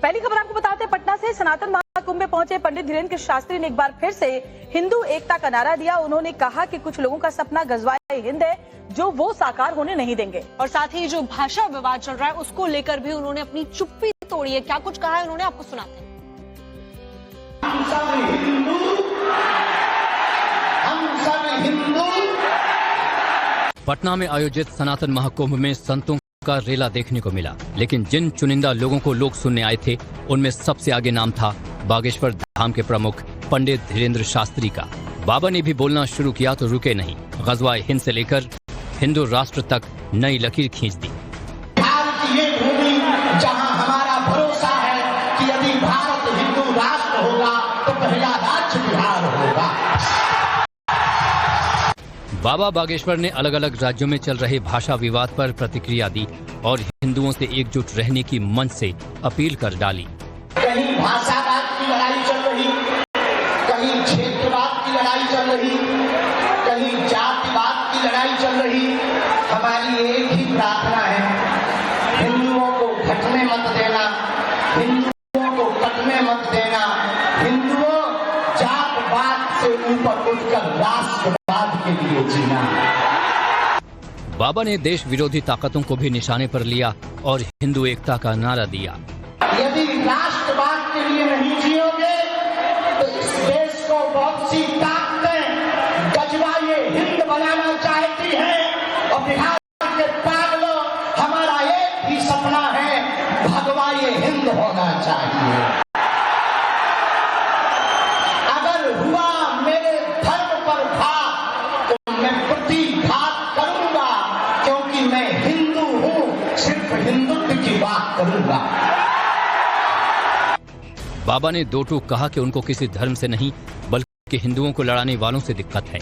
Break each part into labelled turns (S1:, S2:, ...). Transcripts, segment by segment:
S1: पहली खबर आपको बताते हैं, पटना से सनातन महाकुंभ में पहुंचे पंडित धीरेन्द्र शास्त्री ने एक बार फिर से हिंदू एकता का नारा दिया। उन्होंने कहा कि कुछ लोगों का सपना गजवाए हिंद है जो वो साकार होने नहीं देंगे।
S2: और साथ ही जो भाषा विवाद चल रहा है उसको लेकर भी उन्होंने अपनी चुप्पी तोड़ी है। क्या कुछ कहा है उन्होंने, आपको सुनाते हैं।
S3: हम सब हिंदू।
S4: पटना में आयोजित सनातन महाकुंभ में संतों का रेला देखने को मिला, लेकिन जिन चुनिंदा लोगों को लोग सुनने आए थे उनमें सबसे आगे नाम था बागेश्वर धाम के प्रमुख पंडित धीरेन्द्र शास्त्री का। बाबा ने भी बोलना शुरू किया तो रुके नहीं, गजवाए हिंद से लेकर हिंदू राष्ट्र तक नई लकीर खींच दी।
S3: भारत ये भूमि जहां हमारा भरोसा है कि यदि भारत हिंदू राष्ट्र होगा तो पहला राज्य बिहार होगा।
S4: बाबा बागेश्वर ने अलग अलग राज्यों में चल रहे भाषा विवाद पर प्रतिक्रिया दी और हिंदुओं से एकजुट रहने की मंच से अपील कर डाली।
S3: कहीं भाषावाद की लड़ाई चल रही, कहीं क्षेत्रवाद की लड़ाई चल रही, कहीं जातिवाद की लड़ाई चल रही। हमारी एक ही प्रार्थना है, हिंदुओं को घटने मत देना, हिंदुओं को कटने मत देना। हिंदुओं जात-पात से ऊपर उठकर राष्ट्रवाद के लिए जीना।
S4: बाबा ने देश विरोधी ताकतों को भी निशाने पर लिया और हिंदू एकता का नारा दिया।
S3: यदि राष्ट्रवाद के लिए नहीं जियोगे तो इस देश को बहुत सी ताकतें गजवाए हिंद बनाना चाहती हैं और बिहार के पागलों, हमारा एक ही सपना है, भगवाए हिंद होना चाहिए। अगर हुआ मेरे धर्म पर घात तो मैं प्रतिघात करूंगा, क्योंकि मैं हिंदू हूं, सिर्फ हिंदुत्व की बात करूंगा।
S4: बाबा ने दो टूक कहा कि उनको किसी धर्म से नहीं बल्कि हिंदुओं को लड़ाने वालों से दिक्कत है।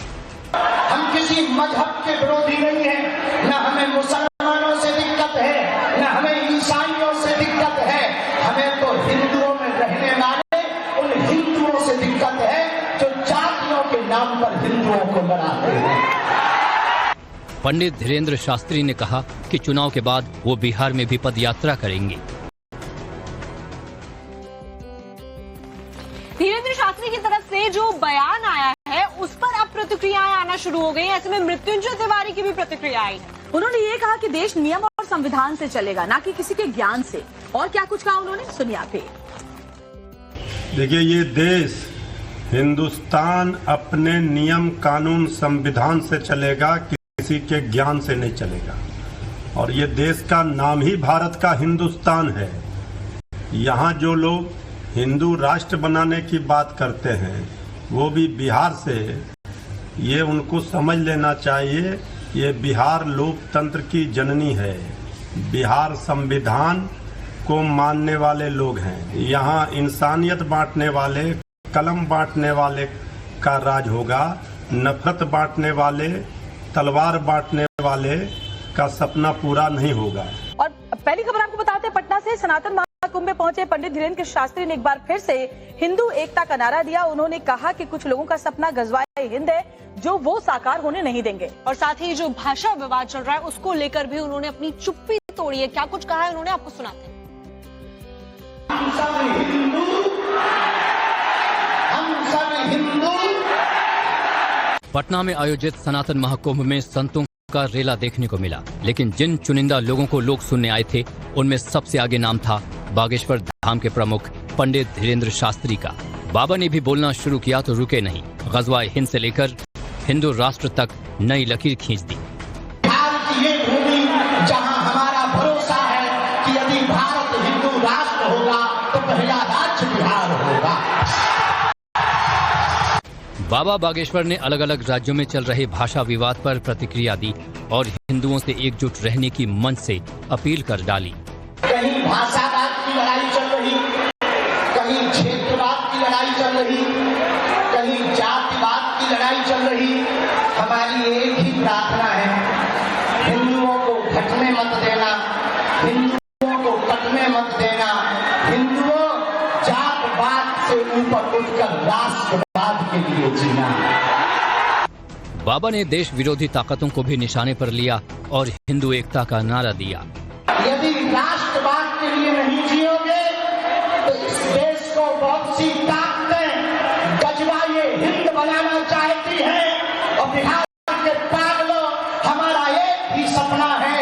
S3: हम किसी मजहब के विरोधी नहीं हैं, न हमें मुसलमानों से दिक्कत है, न हमें ईसाइयों से दिक्कत है। हमें तो हिंदुओं में रहने वाले उन हिंदुओं से दिक्कत है जो जातियों के नाम पर हिंदुओं को लड़ाते हैं।
S4: पंडित धीरेन्द्र शास्त्री ने कहा कि चुनाव के बाद वो बिहार में भी पदयात्रा करेंगे।
S2: धीरेन्द्र शास्त्री की तरफ से जो बयान आया है उस पर अब प्रतिक्रियाएं आना शुरू हो गई। ऐसे में मृत्युंजय तिवारी की भी प्रतिक्रिया आई है।
S1: उन्होंने ये कहा कि देश नियम और संविधान से चलेगा, ना कि किसी के ज्ञान से। और क्या कुछ कहा उन्होंने, सुनिए आप भी।
S5: देखिए, ये देश हिंदुस्तान अपने नियम कानून संविधान से चलेगा, किसी के ज्ञान से नहीं चलेगा। और ये देश का नाम ही भारत का हिंदुस्तान है। यहाँ जो लोग हिंदू राष्ट्र बनाने की बात करते हैं वो भी बिहार से, ये उनको समझ लेना चाहिए, ये बिहार लोकतंत्र की जननी है। बिहार संविधान को मानने वाले लोग हैं। यहाँ इंसानियत बांटने वाले, कलम बांटने वाले का राज होगा। नफरत बांटने वाले, तलवार बांटने वाले का सपना पूरा नहीं होगा।
S1: और पहली खबर आपको बताते हैं, पटना से सनातन महाकुंभ में पहुंचे पंडित धीरेन्द्र शास्त्री ने एक बार फिर से हिंदू एकता का नारा दिया। उन्होंने कहा कि कुछ लोगों का सपना गजवाए हिंद है जो वो साकार होने नहीं देंगे।
S2: और साथ ही जो भाषा विवाद चल रहा है उसको लेकर भी उन्होंने अपनी चुप्पी तोड़ी है। क्या कुछ कहा है उन्होंने, आपको सुनाते हैं।
S3: हम सब हिंदू, हम सब हिंदू।
S4: पटना में आयोजित सनातन महाकुंभ में संतों का रेला देखने को मिला, लेकिन जिन चुनिंदा लोगों को लोग सुनने आए थे उनमें सबसे आगे नाम था बागेश्वर धाम के प्रमुख पंडित धीरेन्द्र शास्त्री का। बाबा ने भी बोलना शुरू किया तो रुके नहीं, गजवाए हिंद से लेकर हिंदू राष्ट्र तक नई लकीर खींच दी।
S3: भारत ये भूमि जहां हमारा भरोसा है कि यदि भारत हिंदू राष्ट्र होगा तो पहला राज्य बिहार होगा।
S4: बाबा बागेश्वर ने अलग अलग राज्यों में चल रहे भाषा विवाद पर प्रतिक्रिया दी और हिंदुओं से एकजुट रहने की मंच से अपील कर डाली।
S3: कहीं भाषावाद की लड़ाई चल रही, कहीं क्षेत्रवाद की लड़ाई चल रही, कहीं जातिवाद की लड़ाई चल रही। हमारी एक ही प्रार्थना है, हिंदुओं को घटने मत देना, हिंदुओं को कटने मत देना। हिंदुओं जात-पात से ऊपर उठकर राष्ट्रवाद के लिए जीना।
S4: बाबा ने देश विरोधी ताकतों को भी निशाने पर लिया और हिंदू एकता का नारा दिया।
S3: यदि राष्ट्रवाद के लिए नहीं जियोगे बहुत सी ताकतें गजवा ये हिंद बनाना चाहती हैं और बिहार के पागलों हमारा एक ही सपना है,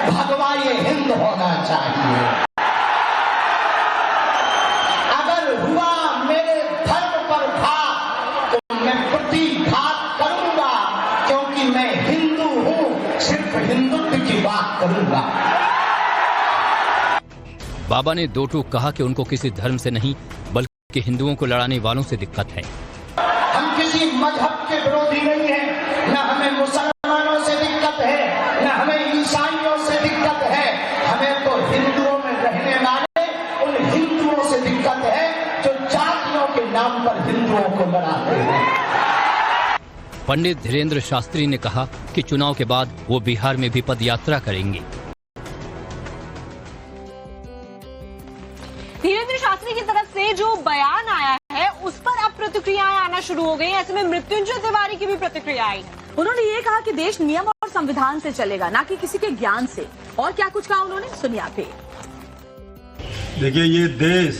S3: भगवा ये हिंद होना चाहिए। अगर हुआ मेरे धर्म पर घात तो मैं प्रतिघात करूंगा, क्योंकि मैं हिंदू हूं, सिर्फ हिंदुत्व की बात करूंगा।
S4: बाबा ने दो टूक कहा कि उनको किसी धर्म से नहीं बल्कि हिंदुओं को लड़ाने वालों से दिक्कत है।
S3: हम किसी मजहब के विरोधी नहीं हैं, न हमें मुसलमानों से दिक्कत है, न हमें ईसाइयों से दिक्कत है। हमें तो हिंदुओं में रहने वाले उन हिंदुओं से दिक्कत है जो जातियों के नाम पर हिंदुओं को लड़ाते हैं।
S4: पंडित धीरेन्द्र शास्त्री ने कहा कि चुनाव के बाद वो बिहार में भी पदयात्रा करेंगे।
S2: धीरेन्द्र शास्त्री की तरफ से जो बयान आया है उस पर अब प्रतिक्रियाएं आना शुरू हो गई हैं। ऐसे में मृत्युंजय तिवारी की भी प्रतिक्रिया आई है।
S1: उन्होंने ये कहा कि देश नियम और संविधान से चलेगा, ना कि किसी के ज्ञान से। और क्या कुछ कहा उन्होंने, सुनिए आप भी।
S5: देखिए, ये देश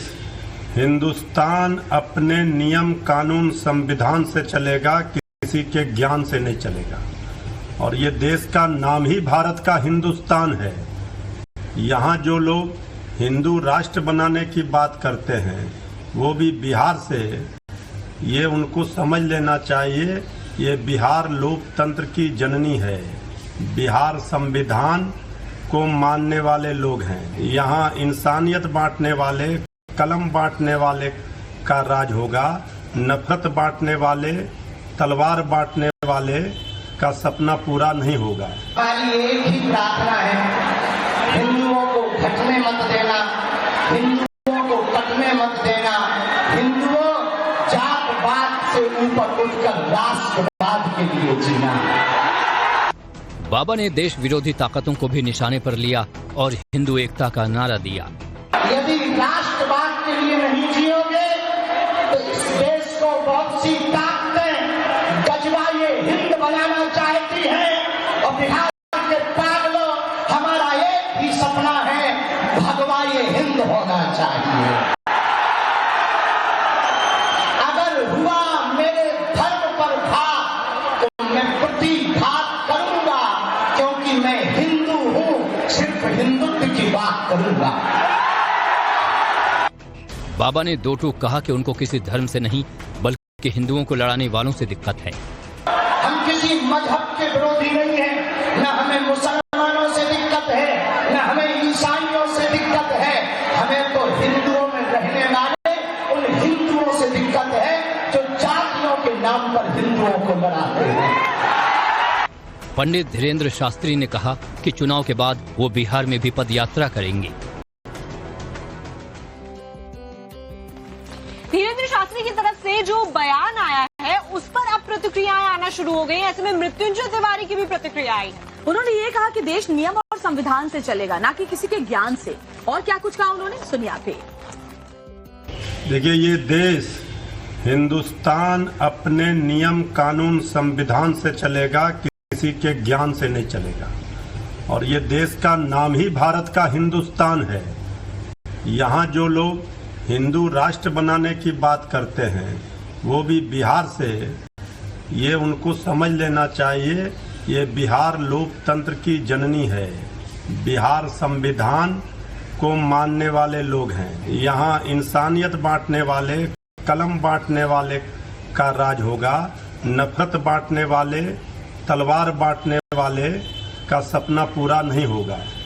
S5: हिंदुस्तान अपने नियम कानून संविधान से चलेगा, किसी के ज्ञान से नहीं चलेगा। और ये देश का नाम ही भारत का हिंदुस्तान है। यहाँ जो लोग हिंदू राष्ट्र बनाने की बात करते हैं वो भी बिहार से, ये उनको समझ लेना चाहिए, ये बिहार लोकतंत्र की जननी है। बिहार संविधान को मानने वाले लोग हैं। यहाँ इंसानियत बांटने वाले, कलम बांटने वाले का राज होगा। नफरत बांटने वाले, तलवार बांटने वाले का सपना पूरा नहीं होगा।
S3: हमारी एक ही प्रार्थना है, हिंदुओं को घटने मत देना, हिंदुओं को कटने मत देना। हिंदुओं जात पात से ऊपर उठकर राष्ट्रवाद के लिए जीना।
S4: बाबा ने देश विरोधी ताकतों को भी निशाने पर लिया और हिंदू एकता का नारा दिया।
S3: यदि राष्ट्रवाद के लिए नहीं जियोगे तो इस देश को बहुत सी ताकतें गजवा ये हिंद बनाना चाहती हैं और बिहार के पागलों हमारा एक ही सपना है, भगवा ये हिंद होना चाहिए। अगर हुआ मेरे धर्म पर घात तो मैं प्रतिघात करूंगा, क्योंकि मैं हिंदू हूं, सिर्फ हिंदुत्व की बात करूंगा।
S4: बाबा ने दो टूक कहा कि उनको किसी धर्म से नहीं बल्कि हिंदुओं को लड़ाने वालों से दिक्कत है।
S3: हम किसी मजहब के विरोधी नहीं हैं, न हमें मुसलमानों से दिक्कत है, न हमें ईसाइयों से दिक्कत है। हमें तो हिंदुओं में रहने वाले उन हिंदुओं से दिक्कत है जो जातियों के नाम पर हिंदुओं को लड़ाते हैं।
S4: पंडित धीरेन्द्र शास्त्री ने कहा कि चुनाव के बाद वो बिहार में भी पदयात्रा करेंगे।
S2: धीरेन्द्र शास्त्री की तरफ से जो बयान आया है उस पर अब प्रतिक्रियाएं आना शुरू हो गई हैं। ऐसे में मृत्युंजय तिवारी की भी प्रतिक्रिया आई है।
S1: उन्होंने ये कहा कि देश नियम और संविधान से चलेगा, ना कि किसी के ज्ञान से। और क्या कुछ कहा उन्होंने, सुनिए आप भी।
S5: देखिए, ये देश हिंदुस्तान अपने नियम कानून संविधान से चलेगा, किसी के ज्ञान से नहीं चलेगा। और ये देश का नाम ही भारत का हिंदुस्तान है। यहाँ जो लोग हिंदू राष्ट्र बनाने की बात करते हैं वो भी बिहार से, ये उनको समझ लेना चाहिए, ये बिहार लोकतंत्र की जननी है। बिहार संविधान को मानने वाले लोग हैं। यहाँ इंसानियत बांटने वाले, कलम बांटने वाले का राज होगा। नफरत बांटने वाले, तलवार बांटने वाले का सपना पूरा नहीं होगा।